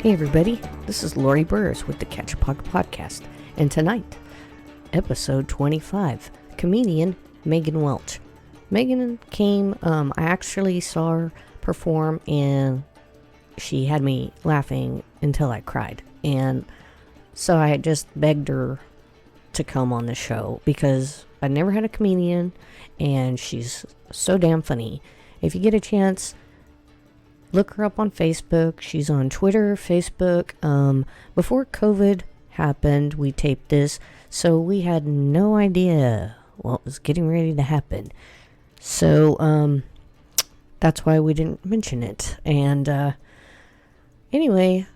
Hey everybody, this is Lori Burrs with the Catch a Pocket Podcast, and tonight, episode 25, comedian Meghan Welch. Meghan came, I actually saw her perform, and she had me laughing until I cried, and so I just begged her to come on the show, because I never had a comedian, and she's so damn funny. If you get a chance, look her up on Facebook. She's on Twitter, Facebook. Before COVID happened, we taped this, so we had no idea what was getting ready to happen. So, that's why we didn't mention it. And, anyway,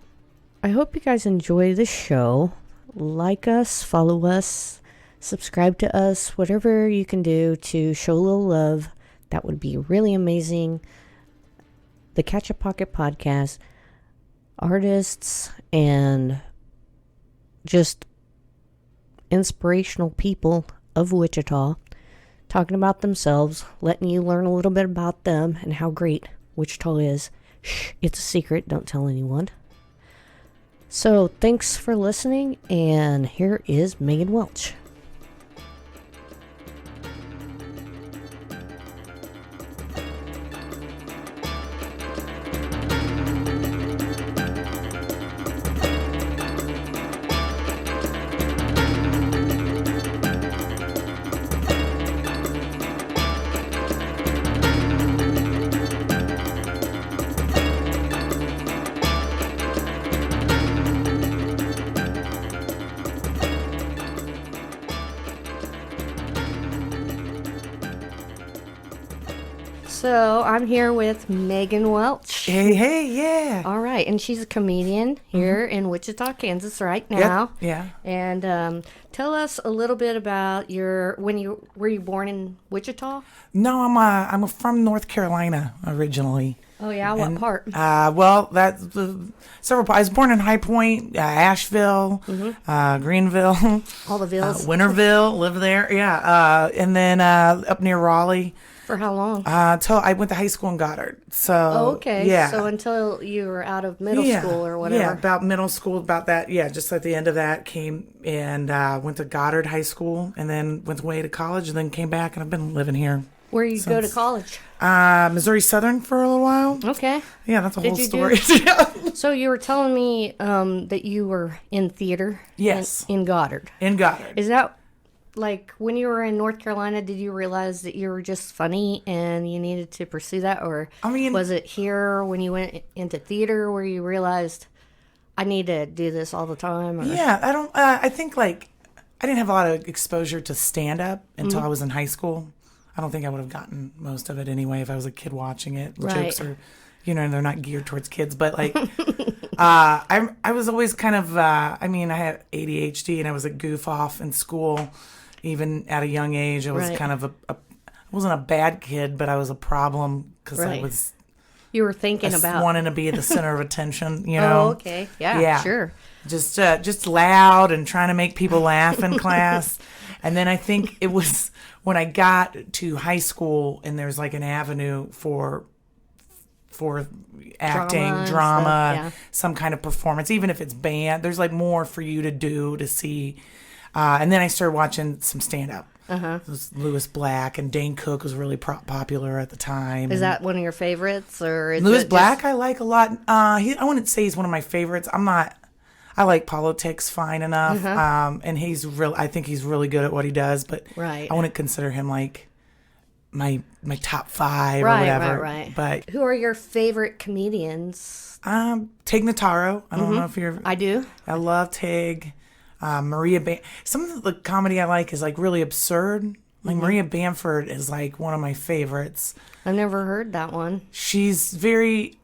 I hope you guys enjoy the show. Like us, follow us, subscribe to us, whatever you can do to show a little love. That would be really amazing. The Catch a Pocket Podcast, artists and just inspirational people of Wichita talking about themselves, letting you learn a little bit about them and how great Wichita is. Shh, it's a secret, don't tell anyone. So thanks for listening, and here is Meghan Welch. So I'm here with Meghan Welch. Hey, yeah. All right, and she's a comedian here in Wichita, Kansas right now. Yep, yeah. And tell us a little bit about were you born in Wichita? No, I'm from North Carolina originally. Oh yeah, what part? Well, that's several. I was born in High Point, Asheville, Greenville, All the villas. Winterville. Lived there, yeah. And then up near Raleigh. For how long? Till I went to high school in Goddard. So. Oh, okay. Yeah. So until you were out of middle school or whatever. Yeah, about middle school, about that. Yeah, just at the end of that, came and went to Goddard High School, and then went away to college, and then came back, and I've been living here. Where you go to college? Missouri Southern for a little while. Okay. Yeah, that's a whole story. So you were telling me that you were in theater. Yes. In Goddard. In Goddard. Is that like when you were in North Carolina? Did you realize that you were just funny and you needed to pursue that, or was it here when you went into theater where you realized I need to do this all the time? Or? Yeah, I don't. I think I didn't have a lot of exposure to stand up until I was in high school. I don't think I would have gotten most of it anyway if I was a kid watching it. The jokes are, they're not geared towards kids. But I was always kind of, I had ADHD and I was a goof off in school. Even at a young age, I was kind of I wasn't a bad kid, but I was a problem because I was. You were thinking about wanting to be at the center of attention, Oh, okay. Yeah, sure. Just loud and trying to make people laugh in class. And then I think it was when I got to high school and there's an avenue for acting, drama, some kind of performance, even if it's band, there's more for you to do to see. And then I started watching some stand-up. It was Lewis Black, and Dane Cook was really popular at the time. Is that one of your favorites, or is Lewis Black? I like a lot. I wouldn't say he's one of my favorites. I like politics fine enough, and I think he's really good at what he does. But I wouldn't consider him my top five or whatever. Right. But who are your favorite comedians? Tig Notaro. I don't know if you're. I do. I love Tig. Maria some of the comedy I like is really absurd. Maria Bamford is one of my favorites. I've never heard that one. She's very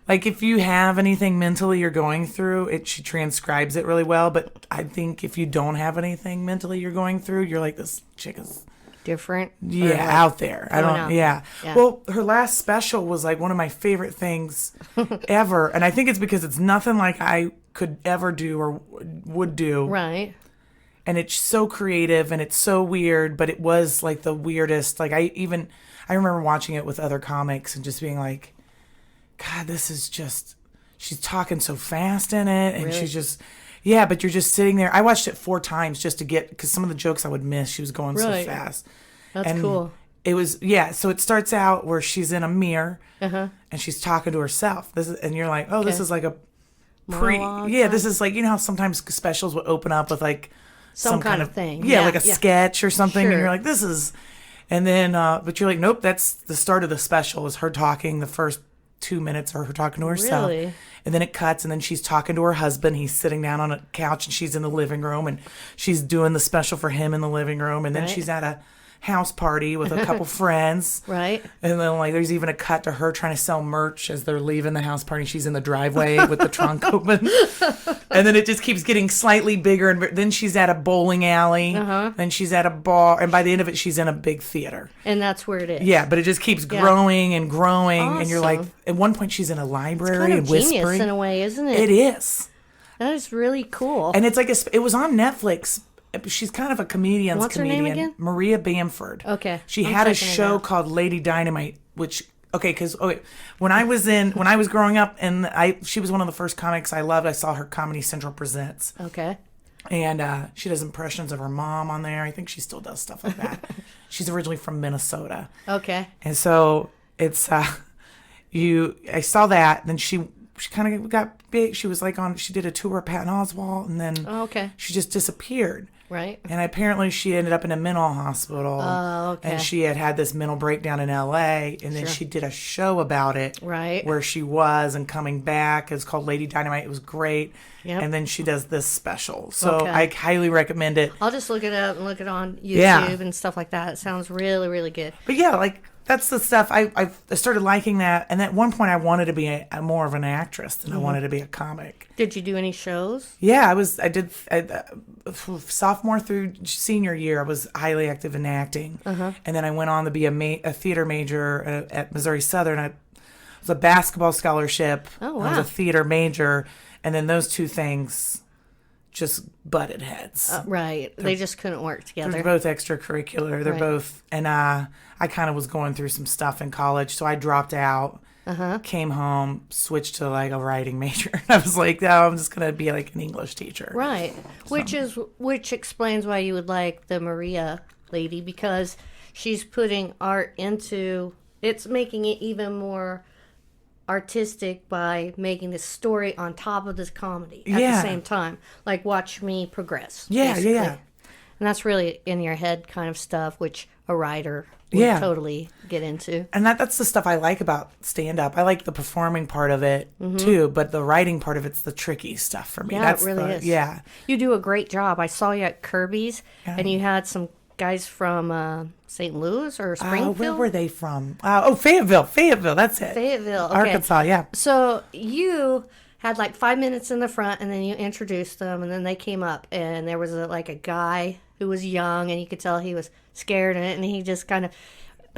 if you have anything mentally you're going through, she transcribes it really well. But I think if you don't have anything mentally you're going through, you're this chick is different. Yeah, out there. I don't. Yeah. Well, her last special was one of my favorite things ever, and I think it's because it's nothing like I could ever do or would do. Right. And it's so creative and it's so weird, but it was the weirdest. I remember watching it with other comics and just being God, this is just she's talking so fast in it, and Really? she's just, yeah, but you're just sitting there. I watched it 4 times just to get, because some of the jokes I would miss, she was going Right. so fast. That's And cool. it was, yeah, so it starts out where she's in a mirror, Uh-huh. and she's talking to herself. And you're like, oh, this Okay. is like a Monologue yeah, type? this is like, you know how sometimes specials would open up with like Some kind of thing. Yeah, Yeah, like a yeah. sketch or something. Sure. And you're like, this is, and then, but you're like, nope, that's the start of the special is her talking. The first 2 minutes are her talking to herself. Really? And then it cuts, and then she's talking to her husband. He's sitting down on a couch, and she's in the living room, and she's doing the special for him in the living room. And then Right. she's at a house party with a couple friends. Right. And then, like, there's even a cut to her trying to sell merch as they're leaving the house party. She's in the driveway with the trunk open. And then it just keeps getting slightly bigger. And then she's at a bowling alley. Then she's at a bar. And by the end of it, she's in a big theater. And that's where it is. Yeah, but it just keeps growing and growing. And you're like, Awesome. at one point, she's in a library Kind of and genius whispering. in a way, isn't it? It is. That is really cool. And it's like, it was on Netflix. She's kind of a comedian's What's her comedian. name again? Maria Bamford. Okay. She I'm had a checking it show out. called Lady Dynamite, which when I was growing up, and she was one of the first comics I loved. I saw her Comedy Central Presents, Okay. and she does impressions of her mom on there. I think she still does stuff like that. She's originally from Minnesota, Okay. and so it's I saw that. Then she kind of got big. She was like she did a tour of Patton Oswalt, and then Oh, okay. she just disappeared. Right. And apparently she ended up in a mental hospital. Oh, okay. And she had this mental breakdown in L.A. And then Sure. she did a show about it. Right. Where she was and coming back. It's called Lady Dynamite. It was great. Yep. And then she does this special. So Okay. I highly recommend it. I'll just look it up and look it on YouTube Yeah. and stuff like that. It sounds really, really good. But yeah, like that's the stuff. I started liking that. And at one point I wanted to be more of an actress than I wanted to be a comic. Did you do any shows? Yeah, I did sophomore through senior year. I was highly active in acting, and then I went on to be a theater major at Missouri Southern. It was a basketball scholarship. Oh, I was wow. a theater major, and then those two things just butted heads. Right. They just couldn't work They're together. both extracurricular. They're Right. both, and I kind of was going through some stuff in college, so I dropped out. Came home, switched to like a writing major. I was like, no, I'm just gonna be like an English teacher. Right. Which explains why you would like the Maria lady, because she's putting art into it's making it even more artistic by making this story on top of this comedy at Yeah. the same time. Like watch me progress. Yeah, basically. yeah. And that's really in your head kind of stuff, which a writer would Yeah. totally get into. And that's the stuff I like about stand-up. I like the performing part of it too, but the writing part of it's the tricky stuff for me. Yeah, That's it really is. Yeah. You do a great job. I saw you at Kirby's, and you had some guys from St. Louis or Springfield. Where were they from? Fayetteville. That's it. Fayetteville. Okay. Arkansas. Yeah. So you had like 5 minutes in the front, and then you introduced them, and then they came up, and there was a guy who was young, and you could tell he was scared in it, and he just kind of.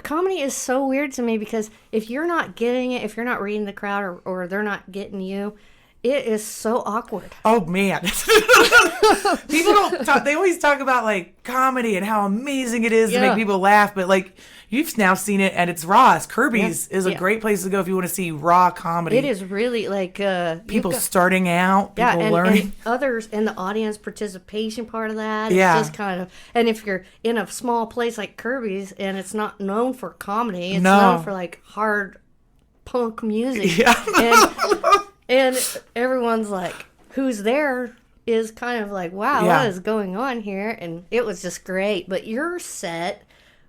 Comedy is so weird to me because if you're not getting it, if you're not reading the crowd, or they're not getting you, it is so awkward. Oh man. People don't talk. They always talk about like comedy and how amazing it is to Yeah. make people laugh, but like you've now seen it and it's raw. Kirby's is a Yeah. great place to go if you want to see raw comedy. It is really like People starting out, people learning. and others and the audience participation part of that. Yeah. It's just kind of, and if you're in a small place like Kirby's and it's not known for comedy, it's No. known for like hard punk music. Yeah. And everyone's like, who's there is kind of like, wow, Yeah. what is going on here? And it was just great. But your set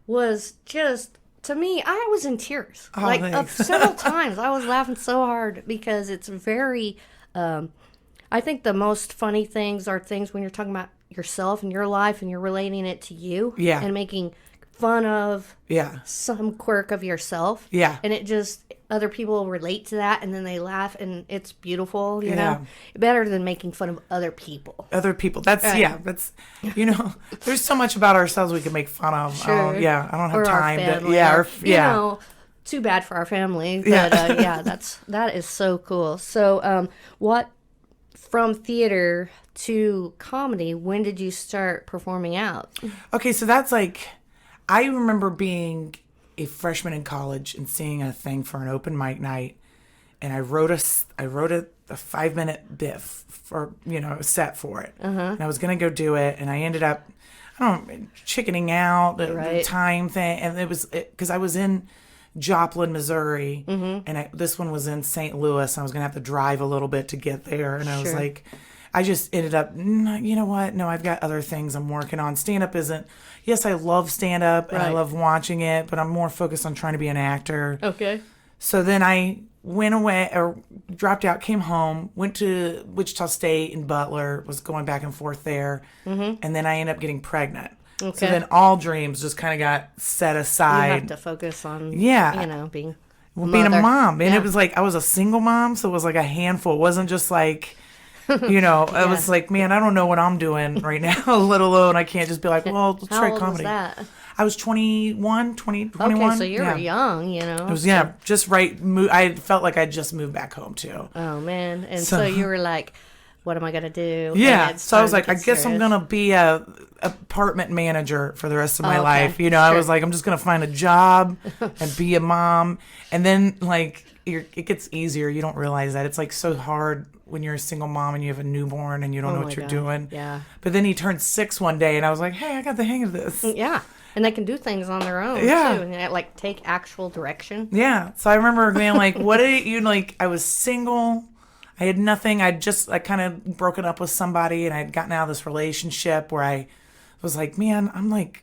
was just, to me, I was in tears. Oh, like thanks. several times. I was laughing so hard because it's very, I think the most funny things are things when you're talking about yourself and your life and you're relating it to you. Yeah. And making fun of Yeah. some quirk of yourself. Yeah. And it just, other people relate to that and then they laugh and it's beautiful, you Yeah. know? Better than making fun of other people. Other people. That's Right. that's there's so much about ourselves we can make fun of. Sure. Yeah, I don't have Or our time family. to or, you know, too bad for our family. But Yeah. that is so cool. So what, from theater to comedy, when did you start performing out? Okay, so that's like I remember being a freshman in college and seeing a thing for an open mic night and I wrote a 5-minute bit for, set for it. And I was going to go do it. And I ended up, chickening out the time thing. And it was because I was in Joplin, Missouri, and this one was in St. Louis. I was going to have to drive a little bit to get there. And I was like, I just ended up, you know what? No, I've got other things I'm working on. Stand-up isn't, yes, I love stand-up and I love watching it, but I'm more focused on trying to be an actor. Okay. So then I went away or dropped out, came home, went to Wichita State and Butler, was going back and forth there. And then I ended up getting pregnant. Okay. So then all dreams just kind of got set aside. You have to focus on, being being a mom. And it was like, I was a single mom, so it was like a handful. It wasn't just like, I was like, man, I don't know what I'm doing right now, let alone I can't just be like, well, let's try comedy. How old was that? I was 21. Okay, so you were young, It was, just right. I felt like I just moved back home, too. Oh, man. And so you were like, what am I going to do? Yeah. So I was like, I guess I'm going to be a apartment manager for the rest of my life. I was like, I'm just going to find a job and be a mom. And then, like, it gets easier. You don't realize that. It's, like, so hard when you're a single mom and you have a newborn and you don't know what you're doing. Yeah. But then he turned 6 one day, and I was like, hey, I got the hang of this. Yeah. And they can do things on their own, too. And, like, take actual direction. Yeah. So I remember being like, what did you, like, I was single. I had nothing. I kind of broken up with somebody, and I had gotten out of this relationship where I was like, man, I'm like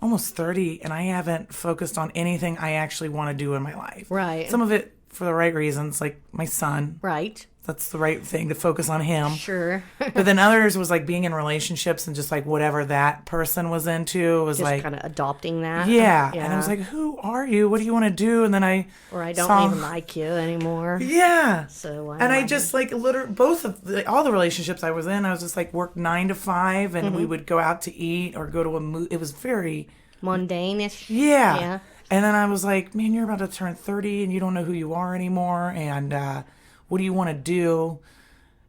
almost 30, and I haven't focused on anything I actually want to do in my life. Right. Some of it for the right reasons, like my son. Right. That's the right thing to focus on him. Sure. But then others was like being in relationships and just like whatever that person was into was just like kind of adopting that. Yeah. And I was like, who are you? What do you want to do? And then I don't even like you anymore. Yeah. So I just like literally both of all the relationships I was in, I was just like worked 9 to 5, and we would go out to eat or go to a movie. It was very mundane-ish. Yeah. And then I was like, man, you're about to turn 30 and you don't know who you are anymore. And what do you want to do?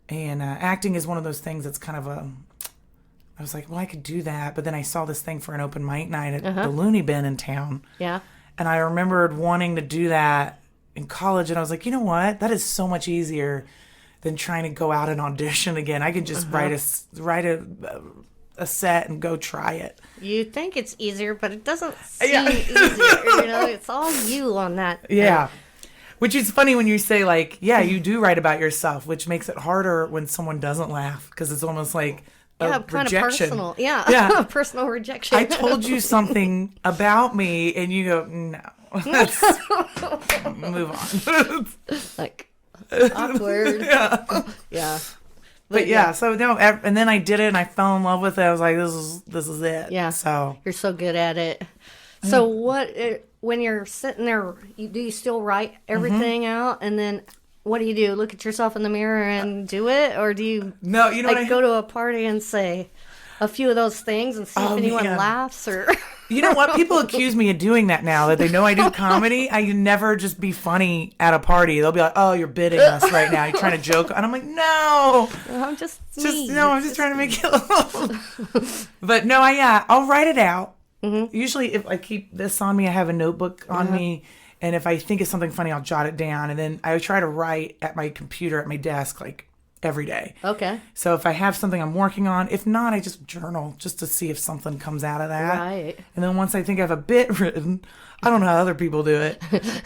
And acting is one of those things that's kind of I was like, well, I could do that. But then I saw this thing for an open mic night at the Looney Bin in town. Yeah. And I remembered wanting to do that in college. And I was like, you know what? That is so much easier than trying to go out and audition again. I could just write a set and go try it. You think it's easier, but it doesn't seem easier. It's all you on that. Yeah. Which is funny when you say, like, yeah, you do write about yourself, which makes it harder when someone doesn't laugh, because it's almost like a kind rejection. Of personal. Yeah. Personal rejection. I told you something about me, and you go, no. Let's move on. Like, awkward. Yeah. But yeah, so no, and then I did it, and I fell in love with it. I was like, this is it. Yeah. So you're so good at it. So when you're sitting there, do you still write everything out, and then what do? Look at yourself in the mirror and do it, or do you? No, go to a party and say a few of those things and see if anyone laughs, or. You know what? People accuse me of doing that now that they know I do comedy. I never just be funny at a party. They'll be like, "Oh, you're bidding us right now. You're trying to joke," and I'm like, "No, I'm just I'm just trying to make it." But no, I'll write it out. Usually, if I keep this on me, I have a notebook on me, and if I think of something funny, I'll jot it down, and then I try to write at my computer at my desk, like every day. Okay. So if I have something I'm working on, if not, I just journal just to see if something comes out of that. Right. And then once I think I have a bit written, I don't know how other people do it.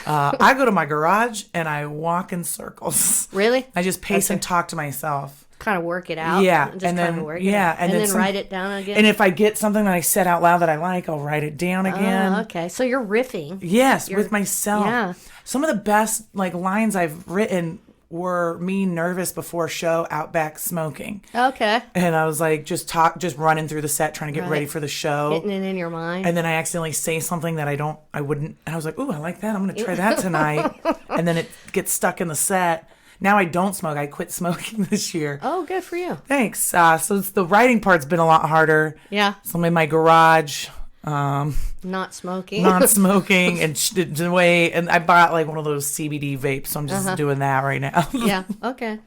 I go to my garage and I walk in circles. Really? I just pace and talk to myself. Kind of work it out. Yeah. Just and then and then write it down again. And if I get something that I said out loud that I like, I'll write it down again. Oh, okay. So you're riffing. Yes, with myself. Yeah. Some of the best lines I've written were me nervous before a show out back smoking. Okay. And I was like, just running through the set, trying to get ready for the show. Getting it in your mind. And then I accidentally say something that I wouldn't. And I was like, ooh, I like that. I'm going to try that tonight. And then it gets stuck in the set. Now I don't smoke. I quit smoking this year. Oh, good for you. Thanks. So the writing part's been a lot harder. Yeah. So I'm in my garage. Not smoking. and the way, and I bought like one of those CBD vapes, so I'm just doing that right now. Yeah, okay.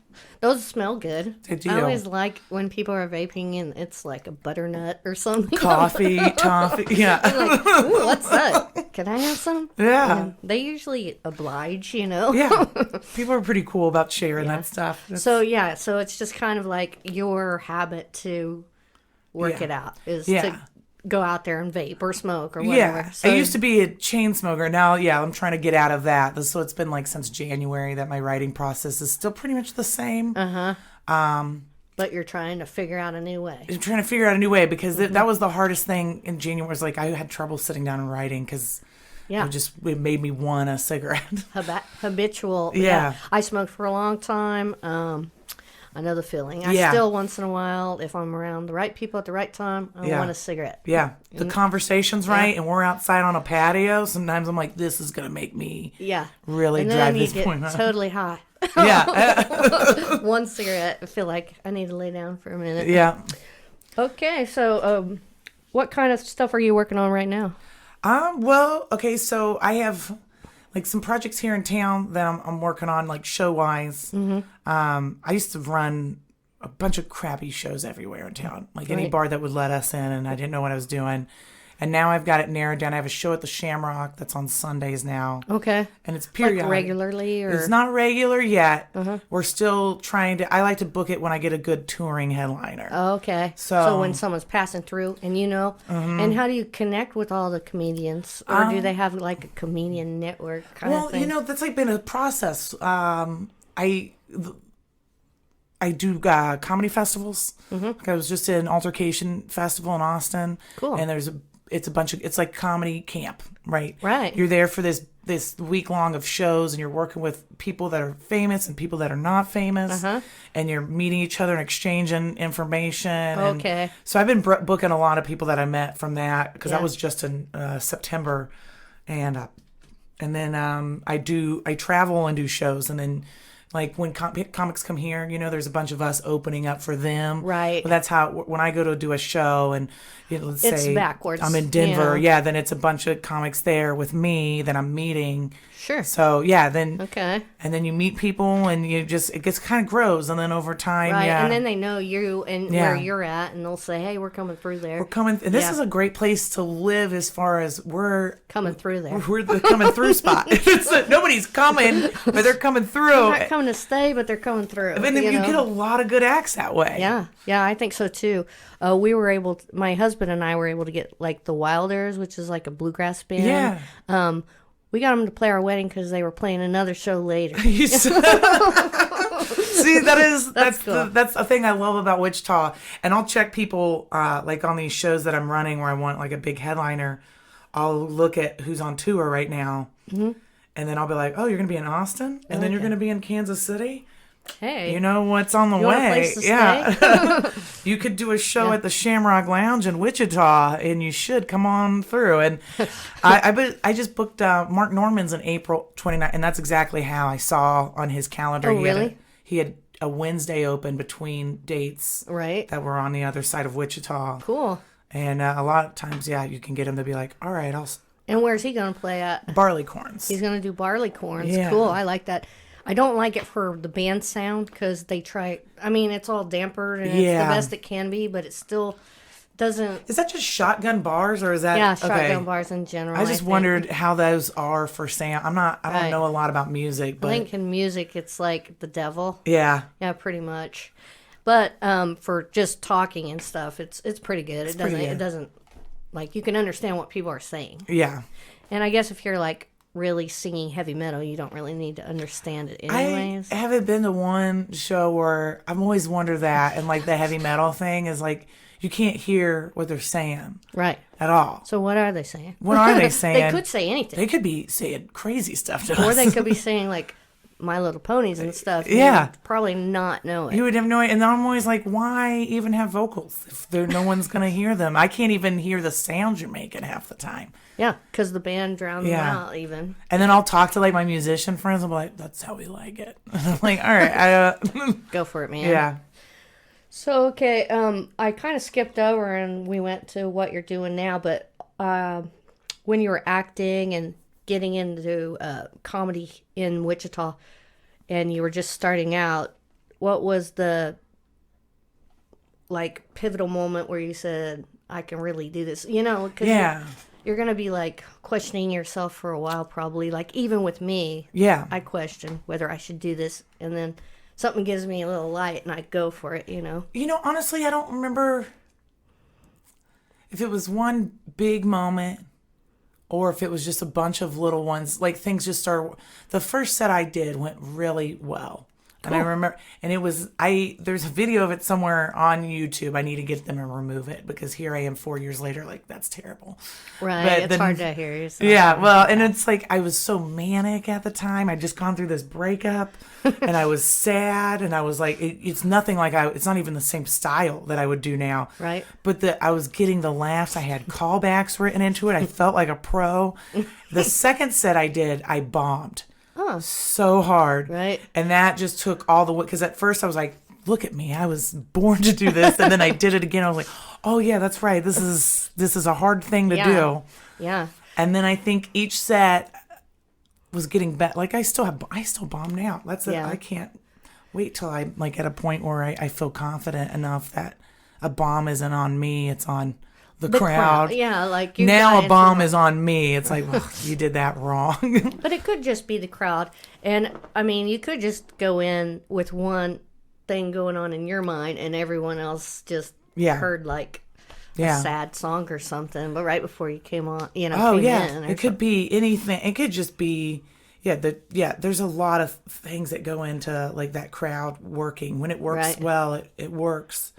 Those smell good. They do. I always like when people are vaping and it's like a butternut or something. Coffee, toffee, yeah. I'm like, ooh, what's that? Can I have some? Yeah. And they usually oblige, you know? Yeah. People are pretty cool about sharing that stuff. So it's just kind of like your habit to work it out is to go out there and vape or smoke or whatever. Yeah. So, I used to be a chain smoker. Now, I'm trying to get out of that. So it's been like since January that my writing process is still pretty much the same. But you're trying to figure out a new way. I'm trying to figure out a new way because that was the hardest thing in January. Was like I had trouble sitting down and writing because it made me want a cigarette. Habitual. Yeah. I smoked for a long time. I know the feeling. I still, once in a while, if I'm around the right people at the right time, I want a cigarette. Yeah. The conversation's right, and we're outside on a patio. Sometimes I'm like, this is going to make me really drive this point home. Totally high. Yeah. One cigarette, I feel like I need to lay down for a minute. Yeah. Okay, so what kind of stuff are you working on right now? Well, okay, so I have like some projects here in town that I'm working on, like show-wise. I used to run a bunch of crappy shows everywhere in town, like any bar that would let us in, and I didn't know what I was doing. And now I've got it narrowed down. I have a show at the Shamrock that's on Sundays now. Okay. And it's periodic. Like regularly? Or? It's not regular yet. We're still trying to... I like to book it when I get a good touring headliner. Oh, okay. So when someone's passing through and and how do you connect with all the comedians? Or do they have like a comedian network kind of thing? That's like been a process. I do comedy festivals. Like I was just at an Altercation Festival in Austin. Cool. And it's like comedy camp, right? Right. You're there for this week long of shows, and you're working with people that are famous and people that are not famous, and you're meeting each other and exchanging information. Okay. And so I've been booking a lot of people that I met from that because that was just in September, and then I travel and do shows, and then. Like when comics come here, there's a bunch of us opening up for them. Right. But that's how, when I go to do a show and let's say it's backwards. I'm in Denver, then it's a bunch of comics there with me that I'm meeting. Sure. So then okay. And then you meet people and it gets kind of grows, and then over time, right. And then they know you and where you're at, and they'll say, "Hey, we're coming through there. We're coming." And this is a great place to live as far as we're coming through there. We're the coming through spot. Nobody's coming, but they're coming through. They're not coming to stay, but they're coming through. And then you get a lot of good acts that way. Yeah, I think so too. We were able to, my husband and I were able to get like the Wilders, which is like a bluegrass band. Yeah. We got them to play our wedding because they were playing another show later. See, that's cool. That's a thing I love about Wichita. And I'll check people like on these shows that I'm running where I want like a big headliner. I'll look at who's on tour right now, and then I'll be like, "Oh, you're going to be in Austin, and then you're going to be in Kansas City." Hey, you know what's on the way? Want a place to stay? You could do a show at the Shamrock Lounge in Wichita, and you should come on through. And I just booked Mark Norman's in April 29th, and that's exactly how I saw on his calendar. Oh, really? He had a Wednesday open between dates, right? That were on the other side of Wichita. Cool. And a lot of times, you can get him to be like, "All right, I'll." And where's he going to play at? Barleycorns. He's going to do Barleycorns. Yeah. Cool. I like that. I don't like it for the band sound because they try. I mean, it's all dampered and it's the best it can be, but it still doesn't. Is that just shotgun bars or is that? Shotgun bars in general. I just wondered how those are for sound. I don't know a lot about music, but I think in music it's like the devil. Yeah. Yeah, pretty much. But for just talking and stuff, it's pretty good. It doesn't like you can understand what people are saying. Yeah. And I guess if you're like really singing heavy metal, you don't really need to understand it anyways. I haven't been to one show where I've always wondered that, and like the heavy metal thing is like you can't hear what they're saying right at all. So what are they saying? What are they saying? They could say anything. They could be saying crazy stuff to us. Or they could be saying like My Little Ponies and stuff. Yeah. You'd probably not know it. You would have no idea. And I'm always like, why even have vocals if no one's going to hear them? I can't even hear the sounds you're making half the time. Yeah, because the band drowned them out even. And then I'll talk to like my musician friends. I'm like, that's how we like it. I'm like, all right. Go for it, man. Yeah. So, okay, I kind of skipped over and we went to what you're doing now, but when you were acting and getting into comedy in Wichita, and you were just starting out, what was the like pivotal moment where you said, I can really do this? You know, because you're going to be like questioning yourself for a while, probably. Like even with me, I question whether I should do this, and then something gives me a little light and I go for it, you know. You know, honestly, I don't remember if it was one big moment or if it was just a bunch of little ones. Like things just started. The first set I did went really well. And I remember, and it was, there's a video of it somewhere on YouTube. I need to get them and remove it because here I am 4 years later, like, that's terrible. Right. But it's hard to hear yourself. Yeah. Well, and it's like, I was so manic at the time. I'd just gone through this breakup and I was sad. And I was like, it's nothing like it's not even the same style that I would do now. Right. But I was getting the laughs. I had callbacks written into it. I felt like a pro. The second set I did, I bombed. So hard. Right. And that just took all the way, because at first I was like, look at me, I was born to do this. And then I did it again. I was like, oh yeah, that's right. This is a hard thing to do. Yeah. And then I think each set was getting better. Like I still bombed out. That's it. I can't wait till I'm like at a point where I feel confident enough that a bomb isn't on me. It's on the crowd. Yeah, like now a bomb is on me. It's like, well, you did that wrong. But it could just be the crowd. And I mean, you could just go in with one thing going on in your mind and everyone else just heard like a sad song or something. But right before you came on, you know, it could be anything. It could just be there's a lot of things that go into like that crowd working. When it works well, it works.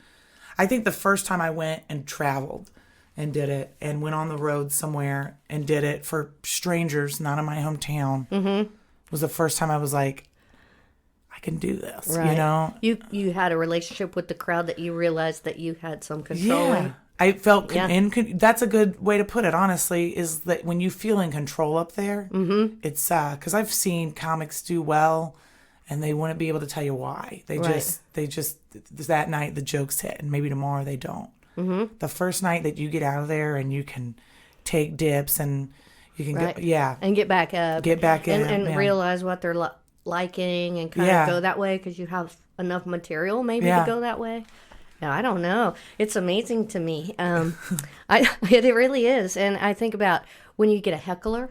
I think the first time I went and traveled and did it and went on the road somewhere and did it for strangers, not in my hometown, was the first time I was like, I can do this, you know? You had a relationship with the crowd that you realized that you had some control in. I felt, that's a good way to put it, honestly, is that when you feel in control up there, it's, because I've seen comics do well and they wouldn't be able to tell you why. They just, that night the jokes hit and maybe tomorrow they don't. The first night that you get out of there and you can take dips and you can and get back up. And realize what they're liking and kind of go that way because you have enough material maybe to go that way. Yeah, I don't know. It's amazing to me. It really is. And I think about when you get a heckler.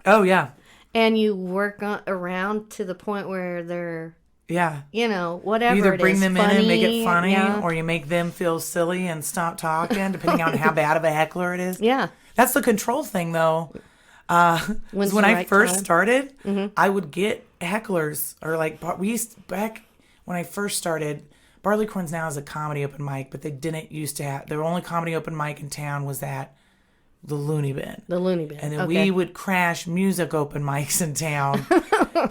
Oh, yeah. And you work around to the point where they're, you know, whatever. You either bring them funny, in and make it funny, or you make them feel silly and stop talking, depending on how bad of a heckler it is. Yeah. That's the control thing, though. When I first started, I would get hecklers, or like, back when I first started, Barleycorns now is a comedy open mic, but they didn't used to have, their only comedy open mic in town was at the Looney Bin. The Looney Bin. And then we would crash music open mics in town,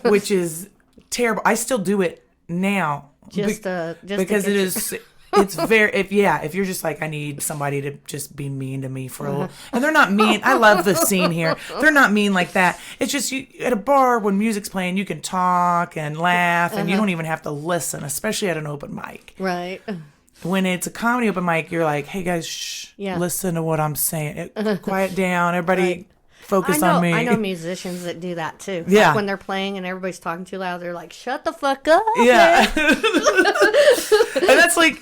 which is terrible. I still do it now. Because it is, it's very, if you're just like, I need somebody to just be mean to me for a little, and they're not mean. I love the scene here. They're not mean like that. It's just you at a bar when music's playing, you can talk and laugh and you don't even have to listen, especially at an open mic. Right. When it's a comedy open mic, you're like, hey guys, listen to what I'm saying. Quiet down. Everybody focus on me. I know musicians that do that too. Yeah. Like when they're playing and everybody's talking too loud, they're like, shut the fuck up. Yeah. And that's like,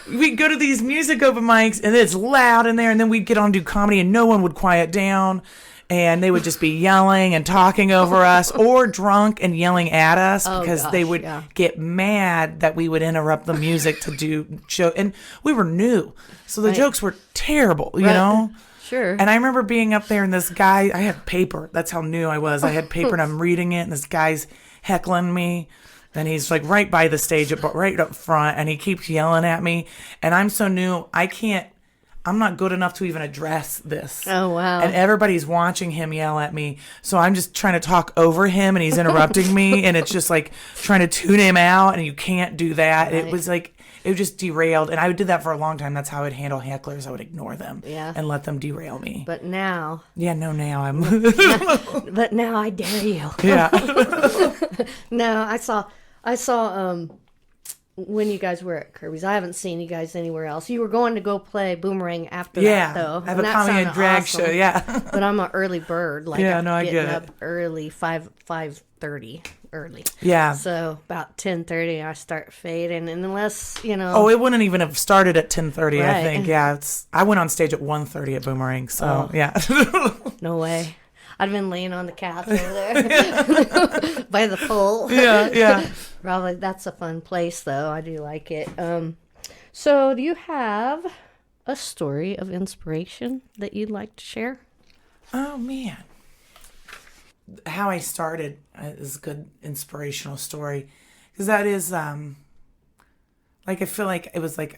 we go to these music open mics and it's loud in there, and then we'd get on and do comedy and no one would quiet down. And they would just be yelling and talking over us, or drunk and yelling at us because they would get mad that we would interrupt the music to do show. And we were new, so the jokes were terrible, you know? Sure. And I remember being up there and this guy, I had paper. That's how new I was. I had paper and I'm reading it and this guy's heckling me. And he's like right by the stage, right up front, and he keeps yelling at me. And I'm so new, I'm not good enough to even address this. Oh, wow. And everybody's watching him yell at me. So I'm just trying to talk over him and he's interrupting me. And it's just like trying to tune him out. And you can't do that. Right. It was like, it just derailed. And I did that for a long time. That's how I would handle hecklers. I would ignore them and let them derail me. But now. Yeah, no, now I'm. But now I dare you. Yeah. No, I saw when you guys were at Kirby's. I haven't seen you guys anywhere else. You were going to go play Boomerang after that, though. I have a comedy and drag show, yeah. But I'm an early bird. Like, yeah, no, I get getting it. up early, 5:30 early. Yeah. So about 10:30, I start fading, and unless, Oh, it wouldn't even have started at 10:30, Right. I think. Yeah, I went on stage at 1:30 at Boomerang, so, yeah. No way. I'd have been laying on the couch over there by the pool. Yeah. Probably that's a fun place, though. I do like it. So, do you have a story of inspiration that you'd like to share? Oh, man. How I started is a good inspirational story. Because that is, like, I feel like it was like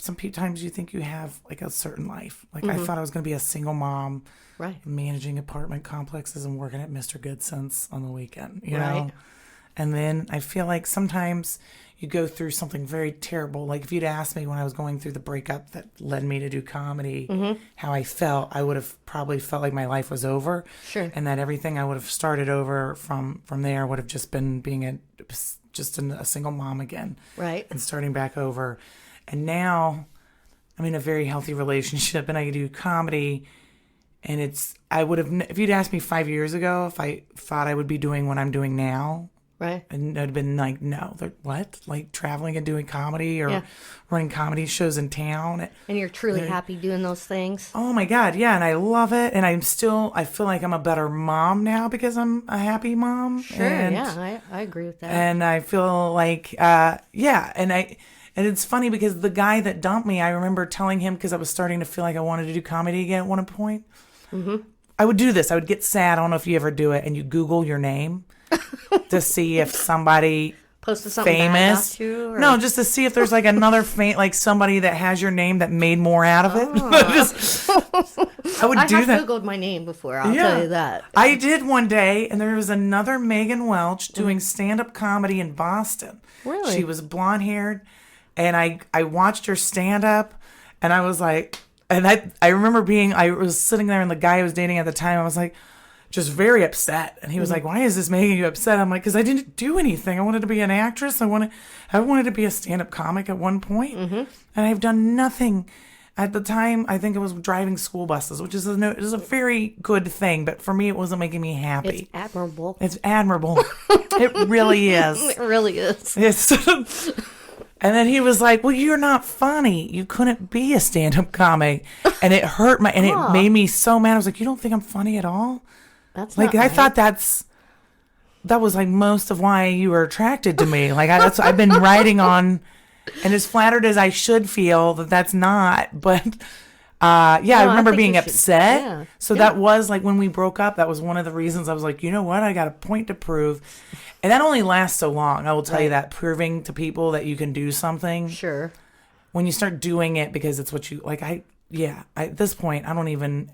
sometimes you think you have, like, a certain life. Like, I thought I was going to be a single mom. Right. Managing apartment complexes and working at Mr. Good Sense on the weekend, you know? Right. And then I feel like sometimes you go through something very terrible. Like if you'd asked me when I was going through the breakup that led me to do comedy, how I felt, I would have probably felt like my life was over. Sure. And that everything I would have started over from there would have just been being a single mom again. Right. And starting back over. And now I'm in a very healthy relationship and I do comedy. And I would have, if you'd asked me 5 years ago if I thought I would be doing what I'm doing now, right? And I'd been like, no, what? Like traveling and doing comedy or running comedy shows in town. And you're truly happy doing those things? Oh my God, yeah. And I love it. And I feel like I'm a better mom now because I'm a happy mom. Sure, yeah, I agree with that. And I feel like, And it's funny because the guy that dumped me, I remember telling him because I was starting to feel like I wanted to do comedy again at one point. I would do this. I would get sad. I don't know if you ever do it. And you Google your name to see if somebody posted something famous. Bad about you, or? No, just to see if there's like another like somebody that has your name that made more out of it. I would do that. I have Googled my name before. I'll tell you that. I did one day, and there was another Meghan Welch doing stand-up comedy in Boston. Really? She was blonde-haired, and I watched her stand-up, and I was like. And I remember I was sitting there and the guy I was dating at the time, I was like, just very upset. And he was like, why is this making you upset? I'm like, because I didn't do anything. I wanted to be an actress. I wanted to be a stand-up comic at one point. And I've done nothing. At the time, I think it was driving school buses, which is a very good thing. But for me, it wasn't making me happy. It's admirable. It's admirable. It really is. It really is. It's... And then he was like, well, you're not funny. You couldn't be a stand-up comic. And it hurt it made me so mad. I was like, you don't think I'm funny at all? That's like, not I right. thought that was like most of why you were attracted to me. Like, I've been writing on, and as flattered as I should feel that's not, but I remember being upset. Yeah. So that was like when we broke up, that was one of the reasons I was like, you know what? I got a point to prove. And that only lasts so long. I will tell you that, proving to people that you can do something. Sure. When you start doing it because it's what you like, at this point, I don't even.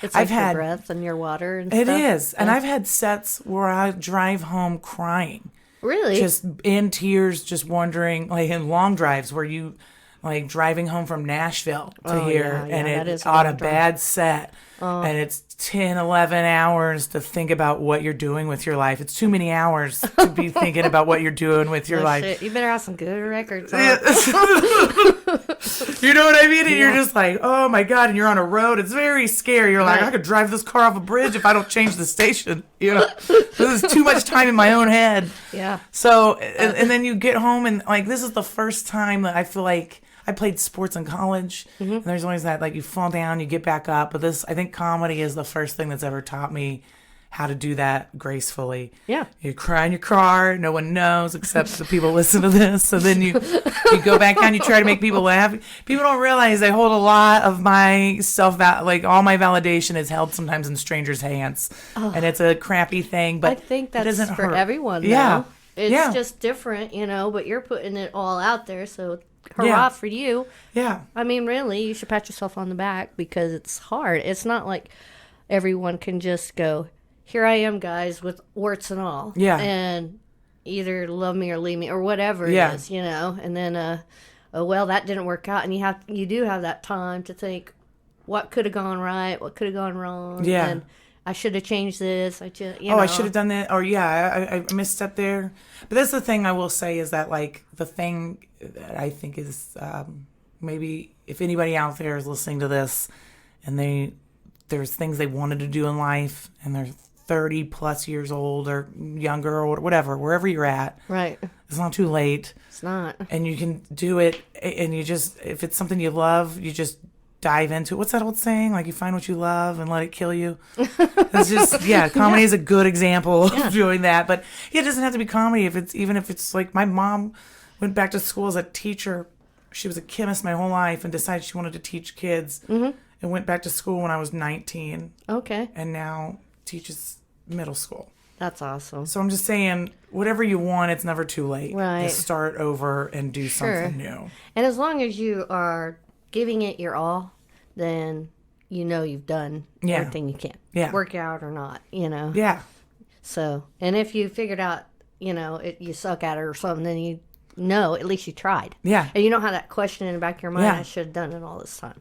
It's like your breath and your water and stuff. It is. And I've had sets where I drive home crying. Really? Just in tears, just wondering, like in long drives where you, like driving home from Nashville to here, and it's on a bad set. And it's 10, 11 hours to think about what you're doing with your life. It's too many hours to be thinking about what you're doing with your life. Shit. You better have some good records. You know what I mean? And you're just like, oh my God. And you're on a road. It's very scary. You're like, I could drive this car off a bridge if I don't change the station. You know, this is too much time in my own head. Yeah. So, and then you get home and like, this is the first time that I feel like I played sports in college, and there's always that, like, you fall down, you get back up. But I think comedy is the first thing that's ever taught me how to do that gracefully. Yeah. You cry in your car, no one knows except the people listen to this. So then you go back down, you try to make people laugh. People don't realize I hold a lot of my like all my validation is held sometimes in strangers' hands. Oh. And it's a crappy thing, but I think that's it doesn't for hurt. everyone, though. Yeah. It's just different, but you're putting it all out there, so hurrah for you. Yeah. I mean, really, you should pat yourself on the back because it's hard. It's not like everyone can just go, here I am, guys, with warts and all. Yeah. And either love me or leave me or whatever it is, And then, well, that didn't work out. And you do have that time to think, what could have gone right? What could have gone wrong? Yeah. I should have changed this. I should have done that. Or I misstepped there. But that's the thing I will say is that, like, the thing that I think is maybe if anybody out there is listening to this and there's things they wanted to do in life and they're 30 plus years old or younger or whatever, wherever you're at. Right. It's not too late. It's not. And you can do it. And you just, if it's something you love, you just dive into it. What's that old saying? Like, you find what you love and let it kill you. It's just, comedy is a good example of doing that. But it doesn't have to be comedy. Even if it's like, my mom went back to school as a teacher. She was a chemist my whole life and decided she wanted to teach kids. Mm-hmm. And went back to school when I was 19. Okay. And now teaches middle school. That's awesome. So I'm just saying, whatever you want, it's never too late to start over and do something new. And as long as you are giving it your all, then you've done everything you can. Yeah. Work out or not, Yeah. So, and if you figured out, you suck at it or something, then at least you tried. Yeah. And you don't have that question in the back of your mind, I should have done it all this time.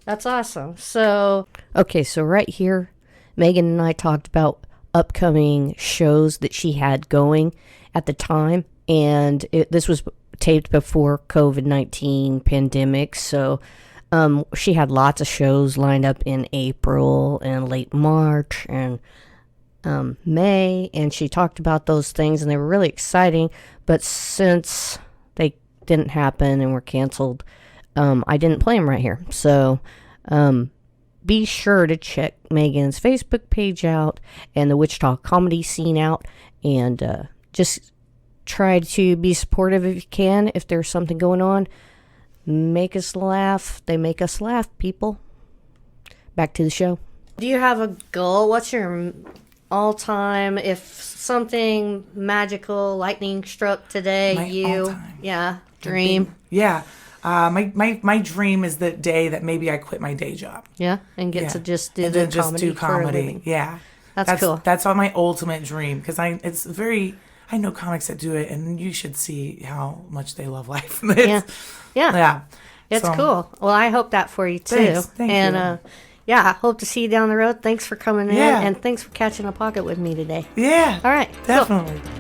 That's awesome. So, okay, so right here, Megan and I talked about upcoming shows that she had going at the time, and this was taped before COVID-19 pandemic, so she had lots of shows lined up in April and late March and May, and she talked about those things, and they were really exciting, but since they didn't happen and were canceled, I didn't play them right here. So be sure to check Megan's Facebook page out and the Wichita comedy scene out, and just try to be supportive if you can. If there's something going on, make us laugh. They make us laugh, people. Back to the show. Do you have a goal? What's your all-time, if something magical, lightning struck today, dream? My dream is the day that maybe I quit my day job. Yeah, and get to just do comedy for a living. Yeah. That's cool. That's all my ultimate dream, because I know comics that do it, and you should see how much they love life. Yeah. It's cool. Well, I hope that for you too. Thanks. Thank you. I hope to see you down the road. Thanks for coming in, and thanks for catching a pocket with me today. Yeah. All right. Definitely. Cool.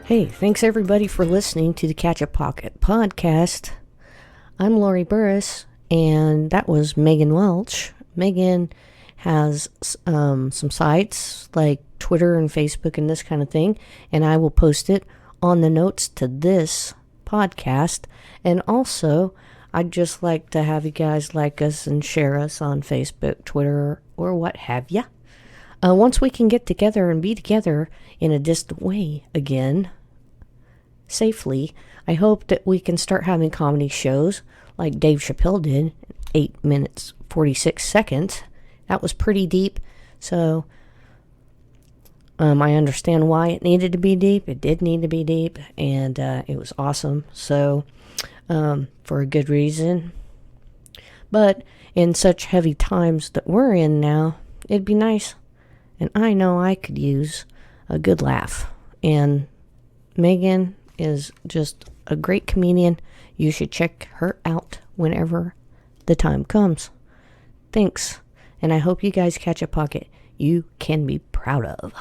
Hey, thanks everybody for listening to the Catch a Pocket podcast. I'm Lori Burris, and that was Meghan Welch. Megan has some sites like Twitter and Facebook and this kind of thing, and I will post it on the notes to this podcast. And also, I'd just like to have you guys like us and share us on Facebook, Twitter, or what have ya. Once we can get together and be together in a distant way again, safely, I hope that we can start having comedy shows like Dave Chappelle did, 8 minutes 46 seconds. That was pretty deep, so I understand why it needed to be deep. It did need to be deep, and it was awesome, so for a good reason. But in such heavy times that we're in now, it'd be nice, and I know I could use a good laugh. And Megan is just a great comedian. You should check her out whenever the time comes. Thanks, and I hope you guys catch a pocket you can be proud of.